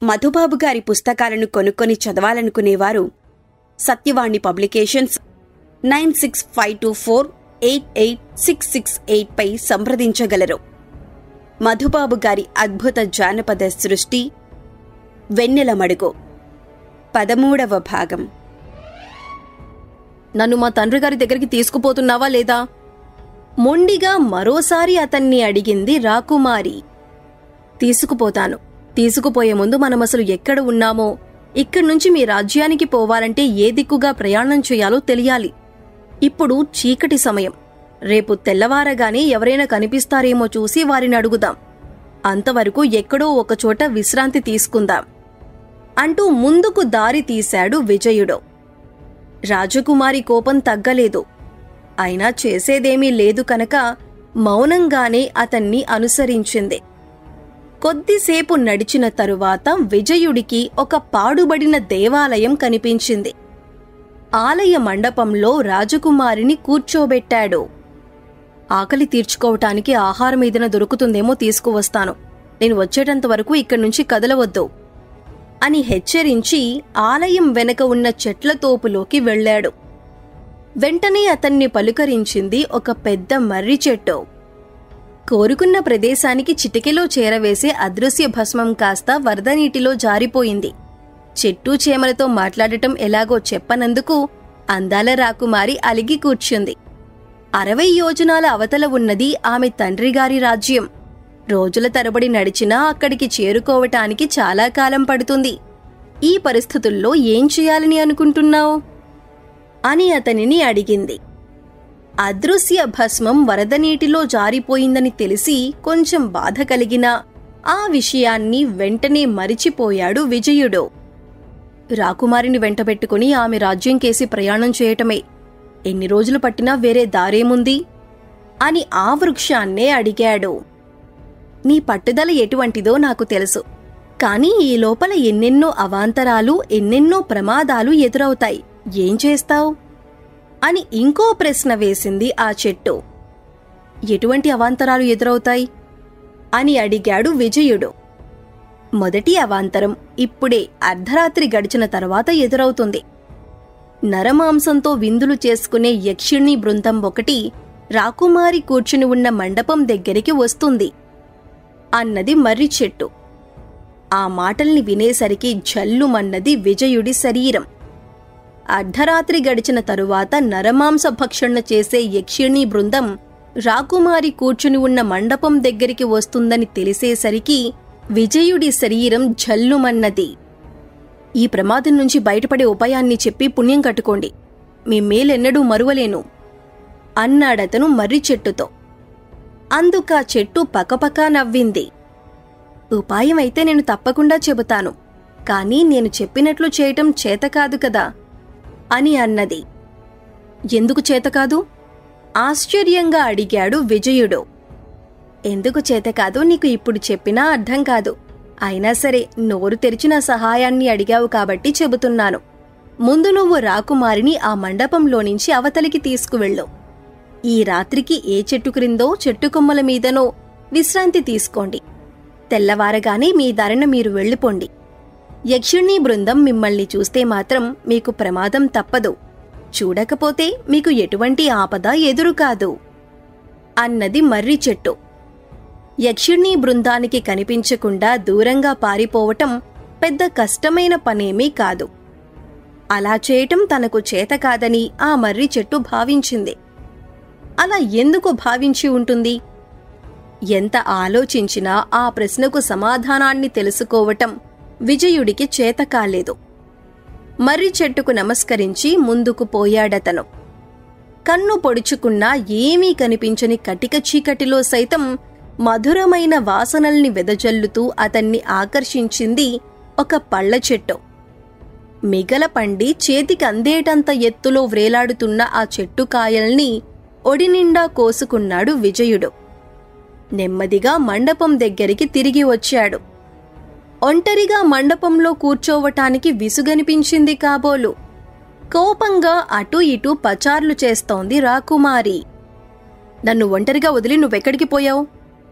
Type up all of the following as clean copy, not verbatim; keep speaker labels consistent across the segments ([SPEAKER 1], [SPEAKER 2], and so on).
[SPEAKER 1] మధుబాబు గారి పుస్తకాలను కొనుక్కొని చదవాలనుకునేవారు సత్యవాణి పబ్లికేషన్స్ 9652488668 పై సంప్రదించగలరు. మధుబాబు గారి అద్భుత జానపద సృష్టి వెన్నెల మడుగు 13వ భాగం.
[SPEAKER 2] నన్ను మా తండ్రి గారి దగ్గరికి తీసుకుపోతున్నావా లేదా? మొండిగా మరోసారి అతన్ని అడిగింది రాకుమారి. తీసుకుపోతాను. తీసుకుపోయే ముందు మనమసలు ఎక్కడ ఉన్నామో, ఇక్కడ్నుంచి మీ రాజ్యానికి పోవాలంటే ఏ దిక్కుగా ప్రయాణం చేయాలో తెలియాలి. ఇప్పుడు చీకటి సమయం. రేపు తెల్లవారగానే ఎవరైనా కనిపిస్తారేమో చూసి వారిని అడుగుదాం. అంతవరకు ఎక్కడో ఒకచోట విశ్రాంతి తీసుకుందాం అంటూ ముందుకు దారి తీశాడు విజయుడు. రాజకుమారి కోపం తగ్గలేదు. అయినా చేసేదేమీ లేదు కనుక మౌనంగానే అతన్ని అనుసరించింది. కొద్దిసేపు నడిచిన తరువాత విజయుడికి ఒక పాడుబడిన దేవాలయం కనిపించింది. ఆలయ మండపంలో రాజకుమారిని కూర్చోబెట్టాడు. ఆకలి తీర్చుకోవటానికి ఆహారం ఏదైనా దొరుకుతుందేమో తీసుకువస్తాను. నేను వచ్చేటంతవరకు ఇక్కడ్నుంచి కదలవద్దు అని హెచ్చరించి ఆలయం వెనక ఉన్న చెట్ల తోపులోకి వెళ్లాడు. వెంటనే అతన్ని పలుకరించింది ఒక పెద్ద మర్రి చెట్టు. కోరుకున్న ప్రదేశానికి చిటికెలో చేరవేసే అదృశ్య భస్మం కాస్త వరద నీటిలో జారిపోయింది. చెట్టు చేమలతో మాట్లాడటం ఎలాగో చెప్పనందుకు అందాల రాకుమారి అలిగి కూర్చుంది. 60 యోజనాల అవతల ఉన్నది ఆమె తండ్రిగారి రాజ్యం. రోజుల తరబడి నడిచినా అక్కడికి చేరుకోవటానికి చాలా కాలం పడుతుంది. ఈ పరిస్థితుల్లో ఏం చేయాలని అనుకుంటున్నావు అని అతనిని అడిగింది. అదృశ్య భస్మం వరద నీటిలో జారిపోయిందని తెలిసి కొంచెం బాధ కలిగినా ఆ విషయాన్ని వెంటనే మరిచిపోయాడు విజయుడు. రాకుమారిని వెంటబెట్టుకుని ఆమె రాజ్యం కేసి ప్రయాణం చేయటమే. ఎన్ని రోజులు పట్టినా వేరే దారేముంది అని ఆ వృక్షాన్నే అడిగాడు. నీ పట్టుదల ఎటువంటిదో నాకు తెలుసు. కాని ఈ లోపల ఎన్నెన్నో అవాంతరాలు, ఎన్నెన్నో ప్రమాదాలు ఎదురవుతాయి. ఏం చేస్తావు అని ఇంకో ప్రశ్న వేసింది ఆ చెట్టు. ఎటువంటి అవాంతరాలు ఎదురవుతాయి అని అడిగాడు విజయుడు. మొదటి అవాంతరం ఇప్పుడే అర్ధరాత్రి గడిచిన తర్వాత ఎదురవుతుంది. నరమాంసంతో విందులు చేసుకునే యక్షిణి బృందం ఒకటి రాకుమారి కూర్చుని ఉన్న మండపం దగ్గరికి వస్తుంది అన్నది మర్రి చెట్టు. ఆ మాటల్ని వినేసరికి జల్లుమన్నది విజయుడి శరీరం. అర్ధరాత్రి గడిచిన తరువాత నరమాంస భక్షణ చేసే యక్షిణి బృందం రాకుమారి కూర్చుని ఉన్న మండపం దగ్గరికి వస్తుందని తెలిసేసరికి విజయుడి శరీరం జల్లుమన్నది. ఈ ప్రమాదం నుంచి బయటపడే ఉపాయాన్ని చెప్పి పుణ్యం కట్టుకోండి. మీ మేలెన్నడూ మరువలేను అన్నాడతను మర్రి చెట్టుతో. అందుకా చెట్టు పకపకా నవ్వింది. ఉపాయమైతే నేను తప్పకుండా చెబుతాను. కానీ నేను చెప్పినట్లు చేయటం చేతకాదు కదా అని అన్నది. ఎందుకు చేతకాదు? ఆశ్చర్యంగా అడిగాడు విజయుడు. ఎందుకు చేతకాదు నీకు ఇప్పుడు చెప్పినా అర్థం కాదు. అయినా సరే నోరు తెరిచిన సహాయాన్ని అడిగావు కాబట్టి చెబుతున్నాను. ముందు నువ్వు రాకుమారిని ఆ మండపంలో నుంచి అవతలికి తీసుకువెళ్ళు. ఈ రాత్రికి ఏ చెట్టు క్రిందో చెట్టు కొమ్మల మీదనో విశ్రాంతి తీసుకోండి. తెల్లవారగానే మీ దారిన మీరు వెళ్ళిపోండి. యక్షిణీ బృందం మిమ్మల్ని చూస్తే మాత్రం మీకు ప్రమాదం తప్పదు. చూడకపోతే మీకు ఎటువంటి ఆపద ఎదురుకాదు అన్నది మర్రి చెట్టు. యక్షిణీ బృందానికి కనిపించకుండా దూరంగా పారిపోవటం పెద్ద కష్టమైన పనేమీ కాదు. అలా చేయటం తనకు చేతకాదని ఆ మర్రి చెట్టు భావించింది. అలా ఎందుకు భావించి ఉంటుంది? ఎంత ఆలోచించినా ఆ ప్రశ్నకు సమాధానాన్ని తెలుసుకోవటం విజయుడికి చేతకాలేదు. మర్రి చెట్టుకు నమస్కరించి ముందుకు పోయాడతను. కన్ను పొడుచుకున్నా ఏమీ కనిపించని కటిక చీకటిలో సైతం మధురమైన వాసనల్ని వెదజల్లుతూ అతన్ని ఆకర్షించింది ఒక పళ్ళ చెట్టు. మిగల పండి చేతికి అందేటంత ఎత్తులో వ్రేలాడుతున్న ఆ చెట్టు కాయల్ని ఒడినిండా కోసుకున్నాడు విజయుడు. నెమ్మదిగా మండపం దగ్గరికి తిరిగి వచ్చాడు. ఒంటరిగా మండపంలో కూర్చోవటానికి విసుగనిపించింది కాబోలు. కోపంగా అటూ ఇటూ పచార్లు చేస్తోంది రాకుమారి. నన్ను ఒంటరిగా వదిలి నువ్వెక్కడికి పోయావు?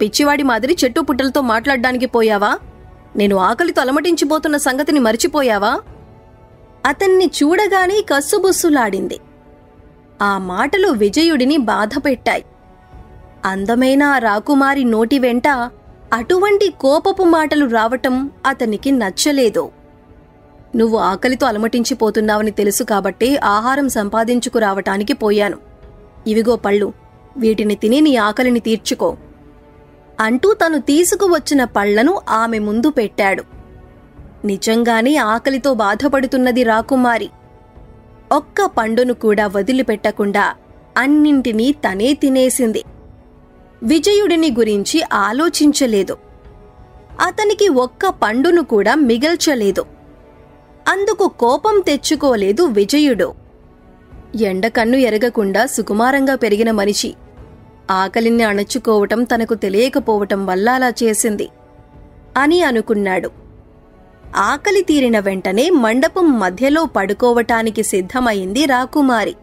[SPEAKER 2] పిచ్చివాడి మాదిరి చెట్టు పుట్టలతో మాట్లాడ్డానికి పోయావా నేను ఆకలితో అలమటించిపోతున్న సంగతిని మరిచిపోయావా? అతన్ని చూడగానే కస్సుబుస్సులాడింది. ఆ మాటలు విజయుడిని బాధపెట్టాయి. అందమైన ఆ రాకుమారి నోటి వెంట అటువంటి కోపపు మాటలు రావటం అతనికి నచ్చలేదు. నువ్వు ఆకలితో అలమటించిపోతున్నావని తెలుసు కాబట్టే ఆహారం సంపాదించుకురావటానికి పోయాను. ఇవిగో పళ్ళు, వీటిని తిని నీ ఆకలిని తీర్చుకో అంటూ తను తీసుకువచ్చిన పళ్లను ఆమె ముందు పెట్టాడు. నిజంగానే ఆకలితో బాధపడుతున్నది రాకుమారి. ఒక్క పండును కూడా వదిలిపెట్టకుండా అన్నింటినీ తనే తినేసింది. విజయుడిని గురించి ఆలోచించలేదు. అతనికి ఒక్క పండును కూడా మిగల్చలేదు. అందుకు కోపం తెచ్చుకోలేదు విజయుడు. ఎండకన్ను ఎరగకుండా సుకుమారంగా పెరిగిన మనిషి ఆకలిని అణచుకోవటం తనకు తెలియకపోవటం వల్ల అలా చేసింది అని అనుకున్నాడు. ఆకలి తీరిన వెంటనే మండపం మధ్యలో పడుకోవటానికి సిద్ధమైంది రాకుమారి.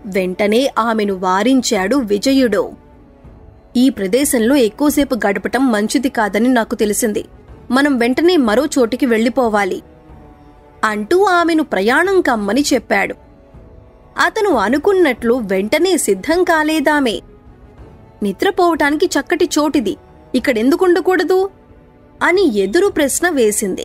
[SPEAKER 2] వెంటనే ఆమెను వారించాడు విజయుడు. ఈ ప్రదేశంలో ఎక్కువసేపు గడపటం మంచిది కాదని నాకు తెలిసింది. మనం వెంటనే మరో చోటికి వెళ్ళిపోవాలి అంటూ ఆమెను ప్రయాణం కమ్మని చెప్పాడు. అతను అనుకున్నట్లు వెంటనే సిద్ధం కాలేదామె. నిద్రపోవటానికి చక్కటి చోటిది, ఇక్కడెందుకుండకూడదు అని ఎదురు ప్రశ్న వేసింది.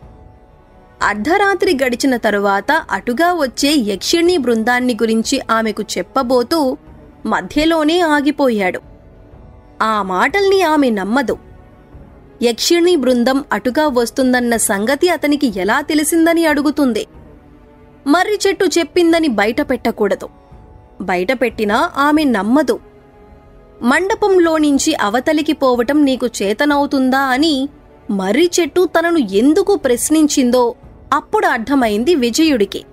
[SPEAKER 2] అర్ధరాత్రి గడిచిన తరువాత అటుగా వచ్చే యక్షిణీ బృందాన్ని గురించి ఆమెకు చెప్పబోతూ మధ్యలోనే ఆగిపోయాడు. ఆ మాటల్ని ఆమె నమ్మదు. యక్షిణీ బృందం అటుగా వస్తుందన్న సంగతి అతనికి ఎలా తెలిసిందని అడుగుతుంది. మర్రి చెట్టు చెప్పిందని బయట పెట్టకూడదు. బయటపెట్టినా ఆమె నమ్మదు. మండపంలోనించి అవతలికి పోవటం నీకు చేతనవుతుందా అని మర్రి చెట్టు తనను ఎందుకు ప్రశ్నించిందో అప్పుడు అర్థమైంది విజయుడికి.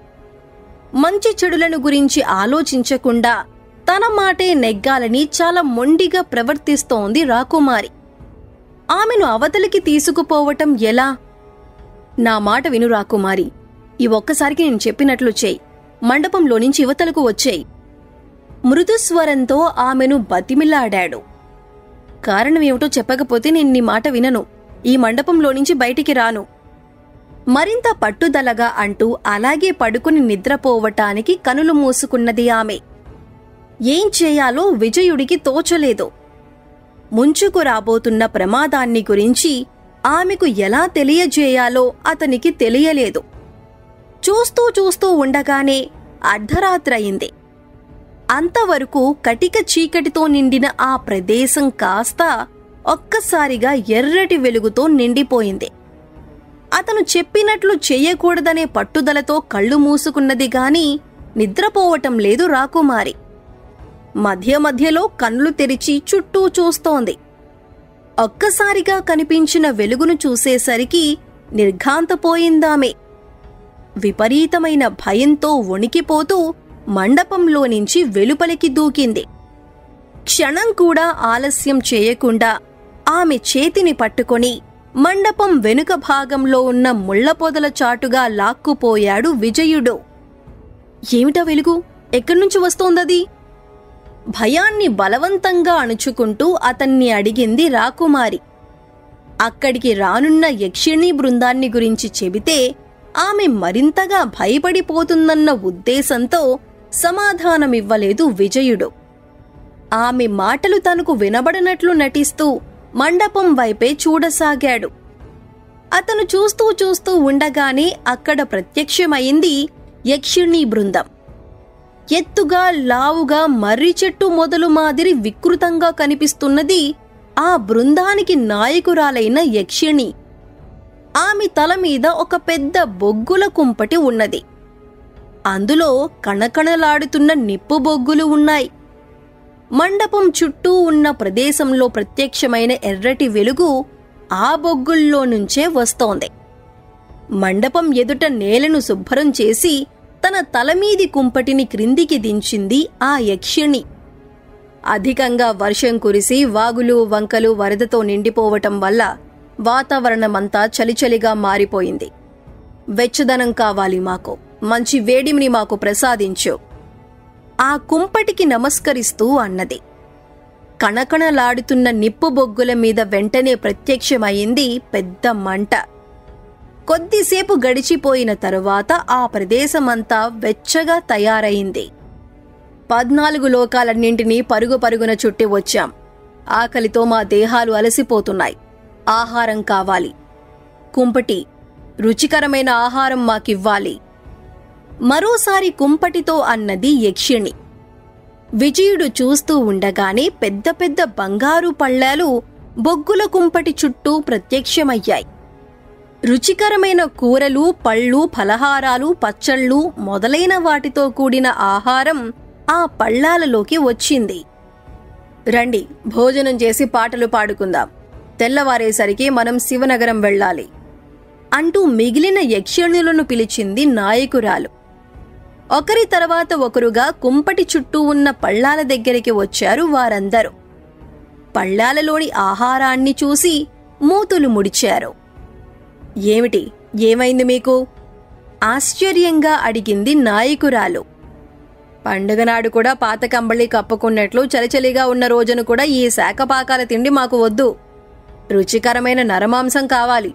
[SPEAKER 2] మంచి చెడులను గురించి ఆలోచించకుండా తన మాటే నెగ్గాలని చాలా మొండిగా ప్రవర్తిస్తోంది రాకుమారి. ఆమెను అవతలికి తీసుకుపోవటం ఎలా? నా మాట విను రాకుమారి, ఈ ఒక్కసారికి నేను చెప్పినట్లు చేయి. మండపంలోనించి యువతలకు వచ్చేయి. మృదుస్వరంతో ఆమెను బతిమిలాడాడు. కారణమేమిటో చెప్పకపోతే నేను నీ మాట వినను. ఈ మండపంలోనించి బయటికి రాను మరింత పట్టుదలగా అంటూ అలాగే పడుకుని నిద్రపోవటానికి కనులు మూసుకున్నది ఆమె. ఏం చేయాలో విజయుడికి తోచలేదు. ముంచుకు రాబోతున్న ప్రమాదాన్ని గురించి ఆమెకు ఎలా తెలియజేయాలో అతనికి తెలియలేదు. చూస్తూ చూస్తూ ఉండగానే అర్ధరాత్రయింది. అంతవరకు కటిక చీకటితో నిండిన ఆ ప్రదేశం కాస్త ఒక్కసారిగా ఎర్రటి వెలుగుతో నిండిపోయింది. అతను చెప్పినట్లు చెయ్యకూడదనే పట్టుదలతో కళ్ళు మూసుకున్నది గాని నిద్రపోవటం లేదు రాకుమారి. మధ్య మధ్యలో కళ్ళు తెరిచి చుట్టూ చూస్తోంది. ఒక్కసారిగా కనిపించిన వెలుగును చూసేసరికి నిర్ఘాంతపోయిందామె. విపరీతమైన భయంతో వణికిపోతూ మండపంలోనించి వెలుపలికి దూకింది. క్షణం కూడా ఆలస్యం చేయకుండా ఆమె చేతిని పట్టుకొని మండపం వెనుక భాగంలో ఉన్న ముళ్లపొదల చాటుగా లాక్కుపోయాడు విజయుడు. ఏమిటా వెలుగు? ఎక్కడ్నుంచి వస్తోందది? భయాన్ని బలవంతంగా అణుచుకుంటూ అతన్ని అడిగింది రాకుమారి. అక్కడికి రానున్న యక్షిణీ బృందాన్ని గురించి చెబితే ఆమె మరింతగా భయపడిపోతుందన్న ఉద్దేశంతో సమాధానమివ్వలేదు విజయుడు. ఆమె మాటలు తనకు వినబడనట్లు నటిస్తూ మండపం వైపే చూడసాగాడు. అతను చూస్తూ చూస్తూ ఉండగానే అక్కడ ప్రత్యక్షమైంది యక్షిణీ బృందం. ఎత్తుగా లావుగా మర్రి చెట్టు మొదలు మాదిరి వికృతంగా కనిపిస్తున్నది ఆ బృందానికి నాయకురాలైన యక్షిణి. ఆమె తల మీద ఒక పెద్ద బొగ్గుల కుంపటి ఉన్నది. అందులో కణకణలాడుతున్న నిప్పు బొగ్గులు ఉన్నాయి. మండపం చుట్టూ ఉన్న ప్రదేశంలో ప్రత్యక్షమైన ఎర్రటి వెలుగు ఆ బొగ్గుల్లో నుంచే వస్తోంది. మండపం ఎదుట నేలను శుభ్రం చేసి తన తలమీది కుంపటిని క్రిందికి దించింది ఆ యక్షిణి. అధికంగా వర్షం కురిసి వాగులు వంకలు వరదతో నిండిపోవటం వల్ల వాతావరణమంతా చలిచలిగా మారిపోయింది. వెచ్చదనం కావాలి మాకు, మంచి వేడిమిని మాకు ప్రసాదించు ఆ కుంపటికి నమస్కరిస్తూ అన్నది. కణకణలాడుతున్న నిప్పు బొగ్గుల మీద వెంటనే ప్రత్యక్షమయింది పెద్ద మంట. కొద్దిసేపు గడిచిపోయిన తరువాత ఆ ప్రదేశమంతా వెచ్చగా తయారైంది. 14 లోకాలన్నింటినీ పరుగు పరుగున చుట్టి వచ్చాం. ఆకలితో మా దేహాలు అలసిపోతున్నాయి. ఆహారం కావాలి. కుంపటి, రుచికరమైన ఆహారం మాకివ్వాలి. మరోసారి కుంపటితో అన్నది యక్షిణి. విజయుడు చూస్తూ ఉండగానే పెద్ద పెద్ద బంగారు పళ్ళాలు బొగ్గుల కుంపటి చుట్టూ ప్రత్యక్షమయ్యాయి. రుచికరమైన కూరలు, పళ్ళు, ఫలహారాలు, పచ్చళ్ళు మొదలైన వాటితో కూడిన ఆహారం ఆ పళ్ళాలలోకి వచ్చింది. రండి, భోజనం చేసి పాటలు పాడుకుందాం. తెల్లవారేసరికి మనం శివనగరం వెళ్ళాలి అంటూ మిగిలిన యక్షిణులను పిలిచింది నాయకురాలు. ఒకరి తర్వాత ఒకరుగా కుంపటి చుట్టూ ఉన్న పళ్ళాల దగ్గరికి వచ్చారు వారందరూ. పళ్ళాలలోని ఆహారాన్ని చూసి మూతులు ముడిచారు. ఏమిటి, ఏమైంది మీకు? ఆశ్చర్యంగా అడిగింది నాయకురాలు. పండుగనాడు కూడా పాత కంబళి కప్పుకున్నట్లు చలిచలిగా ఉన్న రోజును కూడా ఈ శాఖపాకాల తిండి మాకు వద్దు. రుచికరమైన నరమాంసం కావాలి.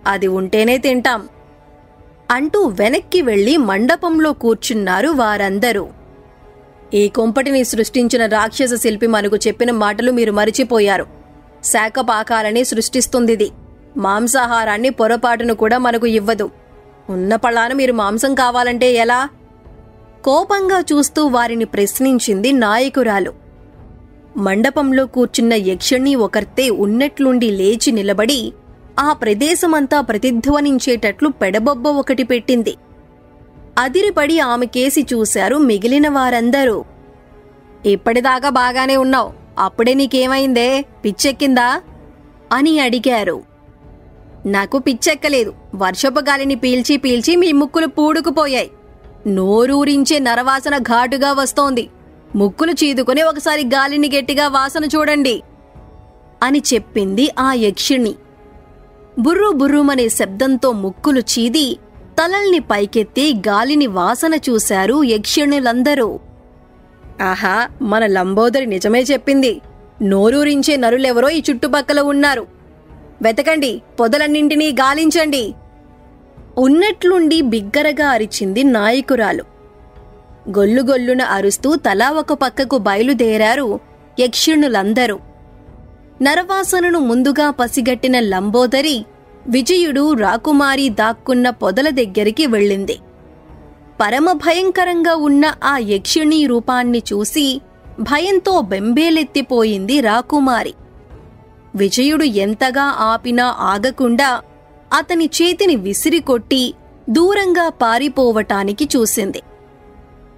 [SPEAKER 2] అది ఉంటేనే తింటాం అంటూ వెనక్కి వెళ్లి మండపంలో కూర్చున్నారు వారందరూ. ఈ కుంపటిని సృష్టించిన రాక్షస శిల్పి మనకు చెప్పిన మాటలు మీరు మరిచిపోయారు. శాఖపాకాలని సృష్టిస్తుందిది. మాంసాహారాన్ని పొరపాటును కూడా మనకు ఇవ్వదు. ఉన్న పళ్ళాన మీరు మాంసం కావాలంటే ఎలా? కోపంగా చూస్తూ వారిని ప్రశ్నించింది నాయకురాలు. మండపంలో కూర్చున్న యక్షిణి ఒకర్తే ఉన్నట్లుండి లేచి నిలబడి ఆ ప్రదేశమంతా ప్రతిధ్వనించేటట్లు పెడబొబ్బ ఒకటి పెట్టింది. అదిరిపడి ఆమె కేసి చూశారు మిగిలిన వారందరూ. ఇప్పటిదాకా బాగానే ఉన్నావు, అప్పుడే నీకేమైందే? పిచ్చెక్కిందా అని అడిగారు. నాకు పిచ్చెక్కలేదు. వర్షపు గాలిని పీల్చి పీల్చి మీ ముక్కులు పూడుకుపోయాయి. నోరూరించే నరవాసన ఘాటుగా వస్తోంది. ముక్కులు చీదుకుని ఒకసారి గాలిని గట్టిగా వాసన చూడండి అని చెప్పింది ఆ యక్షిణి. బుర్రు బుర్రుమనే శబ్దంతో ముక్కులు చీది తలల్ని పైకెత్తి గాలిని వాసన చూశారు యక్షిణులందరూ. ఆహా, మన లంబోదరి నిజమే చెప్పింది. నోరూరించే నరులెవరో ఈ చుట్టుపక్కల ఉన్నారు. వెతకండి, పొదలన్నింటినీ గాలించండి. ఉన్నట్లుండి బిగ్గరగా అరిచింది నాయకురాలు. గొల్లుగొల్లున అరుస్తూ తలా ఒక పక్కకు బయలుదేరారు యక్షిణులందరూ. నరవాసనను ముందుగా పసిగట్టిన లంబోదరి విజయుడు, రాకుమారి దాక్కున్న పొదల దగ్గరికి వెళ్ళింది. పరమ భయంకరంగా ఉన్న ఆ యక్షిణీ రూపాన్ని చూసి భయంతో బెంబేలెత్తిపోయింది రాకుమారి. విజయుడు ఎంతగా ఆపినా ఆగకుండా అతని చేతిని విసిరికొట్టి దూరంగా పారిపోవటానికి చూసింది.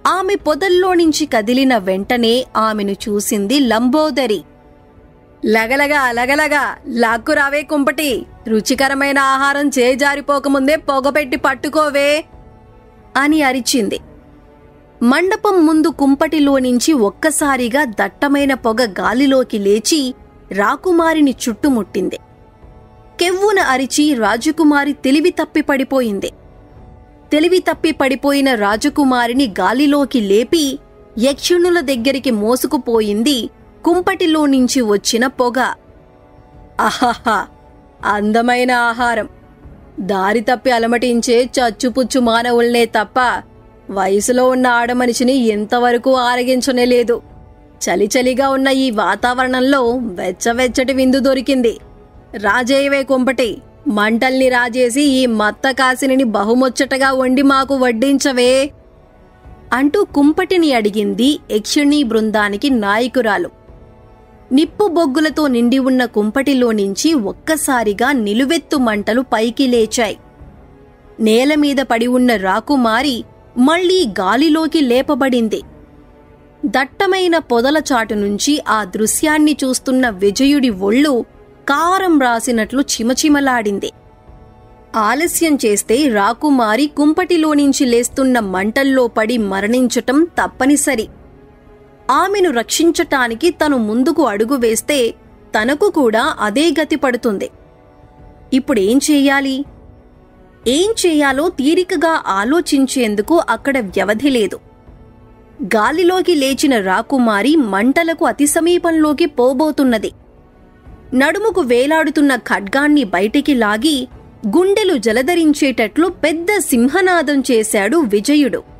[SPEAKER 2] ఆమె పొదల్లోనుంచి కదిలిన వెంటనే ఆమెను చూసింది లంబోదరి. లగలగా లగలగా లాక్కురావే కుంపటి, రుచికరమైన ఆహారం చేజారిపోకముందే పొగపెట్టి పట్టుకోవే అని అరిచింది. మండపం ముందు కుంపటిలోనించి ఒక్కసారిగా దట్టమైన పొగ గాలిలోకి లేచి రాకుమారిని చుట్టుముట్టింది. కెవ్వున అరిచి రాజకుమారి తెలివి తప్పి పడిపోయింది. తెలివి తప్పి పడిపోయిన రాజకుమారిని గాలిలోకి లేపి యక్షిణుల దగ్గరికి మోసుకుపోయింది కుంపటిలో నుంచి వచ్చిన పొగ. ఆహాహా, అందమైన ఆహారం. దారి తప్పి అలమటించే చచ్చుపుచ్చు మానవుల్నే తప్ప వయసులో ఉన్న ఆడమనిషిని ఎంతవరకు ఆరగించనేలేదు. చలిచలిగా ఉన్న ఈ వాతావరణంలో వెచ్చవెచ్చటి విందు దొరికింది. రాజేయవే కుంపటి, మంటల్ని రాజేసి ఈ మత్త కాసిని బహుముచ్చటగా వండి మాకు వడ్డించవే అంటూ కుంపటిని అడిగింది యక్షిణీ బృందానికి నాయకురాలు. నిప్పు బొగ్గులతో నిండి ఉన్న కుంపటిలోనించి ఒక్కసారిగా నిలువెత్తు మంటలు పైకి లేచాయి. నేలమీద పడి ఉన్న రాకుమారి మళ్లీ గాలిలోకి లేపబడింది. దట్టమైన పొదల చాటు నుంచి ఆ దృశ్యాన్ని చూస్తున్న విజయుడి ఒళ్ళు కారం రాసినట్లు చిమచిమలాడింది. ఆలస్యం చేస్తే రాకుమారి కుంపటిలోనించి లేస్తున్న మంటల్లో పడి మరణించటం తప్పనిసరి. ఆమెను రక్షించటానికి తను ముందుకు అడుగు వేస్తే తనకు కూడా అదే గతి పడుతుంది. ఇప్పుడేం చెయ్యాలి? ఏం చెయ్యాలో తీరికగా ఆలోచించేందుకు అక్కడ వ్యవధి లేదు. గాలిలోకి లేచిన రాకుమారి మంటలకు అతి సమీపంలోకి పోబోతున్నది. నడుముకు వేలాడుతున్న ఖడ్గాన్ని బయటికి లాగి గుండెలు జలధరించేటట్లు పెద్ద సింహనాదం చేశాడు విజయుడు.